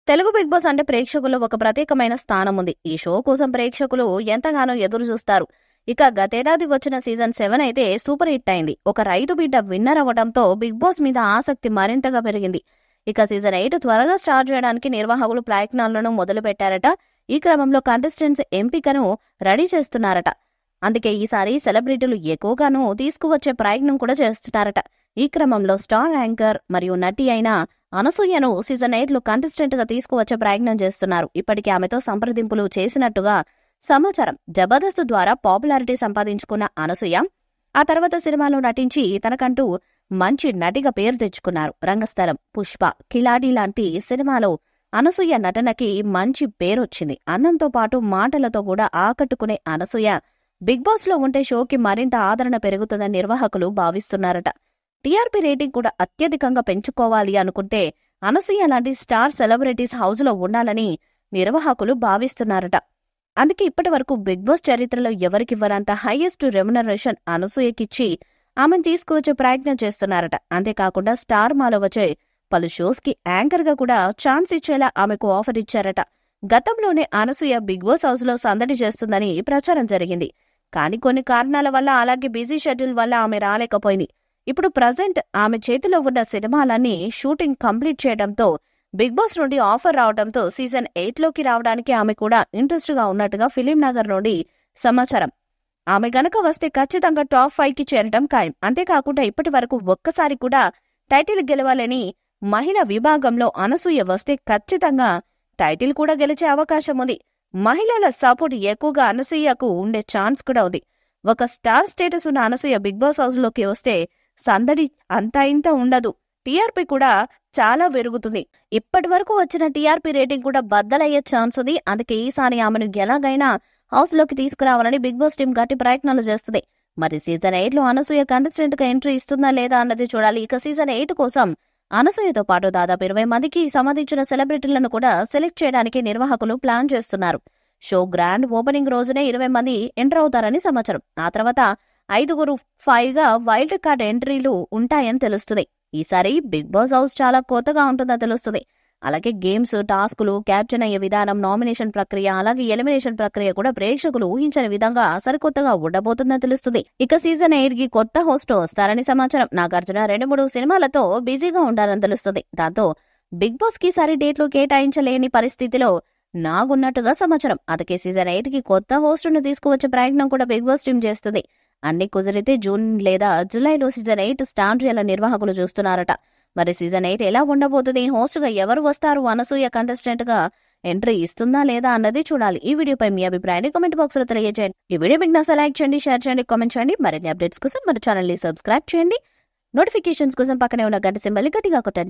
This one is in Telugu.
తెలుగు బిగ్ బాస్ అంటే ప్రేక్షకుల్లో ఒక ప్రత్యేకమైన స్థానం ఉంది. ఈ షో కోసం ప్రేక్షకులు ఎంతగానో ఎదురు చూస్తారు. ఇక గతేడాది వచ్చిన సీజన్ 7 అయితే సూపర్ హిట్ అయింది. ఒక రైతు బిడ్డ విన్నర్ అవ్వడంతో బిగ్ బాస్ మీద ఆసక్తి మరింతగా పెరిగింది. ఇక సీజన్ 8 త్వరగా స్టార్ట్ చేయడానికి నిర్వాహకులు ప్రయత్నాలను మొదలు పెట్టారట. ఈ క్రమంలో కంటెస్టెంట్స్ ఎంపికను రెడీ చేస్తున్నారట. అందుకే ఈసారి సెలబ్రిటీలు ఎక్కువగానూ తీసుకువచ్చే ప్రయత్నం కూడా చేస్తున్నారట. ఈ క్రమంలో స్టార్ యాంకర్ మరియు నటి అయిన అనసూయను సీజన్ 8లో కంటెస్టెంట్ గా తీసుకువచ్చే ప్రయత్నం చేస్తున్నారు. ఇప్పటికే ఆమెతో సంప్రదింపులు చేసినట్టుగా సమాచారం. జబర్దస్త్ ద్వారా పాపులారిటీ సంపాదించుకున్న అనసూయ ఆ తర్వాత సినిమాలో నటించి తనకంటూ మంచి నటిగా పేరు తెచ్చుకున్నారు. రంగస్థలం, పుష్ప, కిలాడి లాంటి సినిమాలో అనసూయ నటనకి మంచి పేరొచ్చింది. అందంతో పాటు మాటలతో కూడా ఆకట్టుకునే అనసూయ బిగ్ బాస్ లో ఉంటే షోకి మరింత ఆదరణ పెరుగుతుందని నిర్వాహకులు భావిస్తున్నారట. టీఆర్పీ రేటింగ్ కూడా అత్యధికంగా పెంచుకోవాలి అనుకుంటే అనసూయ లాంటి స్టార్ సెలబ్రిటీస్ హౌస్ లో ఉండాలని నిర్వాహకులు భావిస్తున్నారట. అందుకే ఇప్పటి వరకు బిగ్ బాస్ చరిత్రలో ఎవరికివ్వరంత హైయెస్ట్ రెమ్యునరేషన్ అనసూయకిచ్చి ఆమెను తీసుకువచ్చే ప్రయత్నం చేస్తున్నారట. అంతేకాకుండా స్టార్ మాలో వచ్చే పలు షోస్ కి యాంకర్ గా కూడా ఛాన్స్ ఇచ్చేలా ఆమెకు ఆఫర్ ఇచ్చారట. గతంలోనే అనసూయ బిగ్ బాస్ హౌస్ లో సందడి చేస్తుందని ప్రచారం జరిగింది. కానీ కొన్ని కారణాల వల్ల, అలాగే బిజీ షెడ్యూల్ వల్ల ఆమె రాలేకపోయింది. ఇప్పుడు ప్రజెంట్ ఆమె చేతిలో ఉన్న సినిమాలన్నీ షూటింగ్ కంప్లీట్ చేయడంతో బిగ్ బాస్ నుండి ఆఫర్ రావడంతో సీజన్ 8లోకి రావడానికి ఆమె కూడా ఇంట్రెస్ట్ గా ఉన్నట్టుగా ఫిలిం నగర్ నుండి సమాచారం. ఆమె గనక వస్తే ఖచ్చితంగా టాప్ 5కి చేరడం ఖాయం. అంతేకాకుండా ఇప్పటి వరకు ఒక్కసారి కూడా టైటిల్ గెలవాలని మహిళా విభాగంలో అనసూయ వస్తే ఖచ్చితంగా టైటిల్ కూడా గెలిచే అవకాశం ఉంది. మహిళల సపోర్ట్ ఎక్కువగా అనసూయకు ఉండే ఛాన్స్ కూడా ఉంది. ఒక స్టార్ స్టేటస్ ఉన్న అనసూయ బిగ్ బాస్ హౌస్ లోకి వస్తే సందడి అంతా ఇంత ఉండదు. టీఆర్పీ కూడా చాలా పెరుగుతుంది. ఇప్పటి వరకు వచ్చిన టీఆర్పీ రేటింగ్ కూడా బద్దలయ్యే ఛాన్స్ ఉంది. అందుకే ఈసారి ఆమెను ఎలాగైనా హౌస్ లోకి తీసుకురావాలని బిగ్ బాస్ టీం గట్టి ప్రయత్నాలు చేస్తుంది. మరి సీజన్ 8లో అనసూయ కంటెస్టెంట్ గా ఎంట్రీ ఇస్తుందా లేదా అన్నది చూడాలి. ఇక సీజన్ 8 కోసం అనసూయతో పాటు దాదాపు 20 మందికి సంబంధించిన సెలబ్రిటీలను కూడా సెలెక్ట్ చేయడానికి నిర్వాహకులు ప్లాన్ చేస్తున్నారు. షో గ్రాండ్ ఓపెనింగ్ రోజునే 20 మంది ఎంటర్ అవుతారని సమాచారం. ఆ తర్వాత 5గా వైల్డ్ కార్డ్ ఎంట్రీలు ఉంటాయని తెలుస్తుంది. ఈసారి బిగ్ బాస్ హౌస్ చాలా కొత్తగా ఉంటుందని తెలుస్తుంది. అలాగే గేమ్స్, టాస్కులు, క్యాప్చర్ అయ్యే విధానం, నామినేషన్ ప్రక్రియ, అలాగే ఎలిమినేషన్ ప్రక్రియ కూడా ప్రేక్షకులు ఊహించని విధంగా సరికొత్తగా ఉండబోతుందని తెలుస్తుంది. ఇక సీజన్ 8కి కొత్త హోస్ట్ వస్తారని సమాచారం. నాగార్జున 2-3 సినిమాలతో బిజీగా ఉండాలని తెలుస్తుంది. దాంతో బిగ్ బాస్ కి ఈసారి డేట్లు కేటాయించలేని పరిస్థితిలో నాగున్నట్టుగా సమాచారం. అందుకే సీజన్ 8కి కొత్త హోస్టును తీసుకువచ్చే ప్రయత్నం కూడా బిగ్ బాస్ టీం చేస్తుంది. అన్ని కుదిరితే జూన్ లేదా జూలైలో సీజన్ 8 స్టార్ట్ చేయాలని నిర్వాహకులు చూస్తున్నారట. మరి సీజన్ 8 ఎలా ఉండబోతుంది, హోస్ట్ గా ఎవరు వస్తారు, అనసూయ కంటెస్టెంట్ గా ఎంట్రీ ఇస్తుందా లేదా అన్నది చూడాలి. ఈ వీడియోపై మీ అభిప్రాయాన్ని కామెంట్ బాక్స్ లో తెలియజేయండి. ఈ వీడియో మీకు నచ్చితే లైక్ చేయండి, షేర్ చేయండి, కామెంట్ చేయండి. మరిన్ని అప్డేట్స్ కోసం మన ఛానల్ ని సబ్స్క్రైబ్ చేయండి. నోటిఫికేషన్స్ కోసం పక్కనే ఉన్న గంట సింబల్ గట్టిగా కొట్టండి.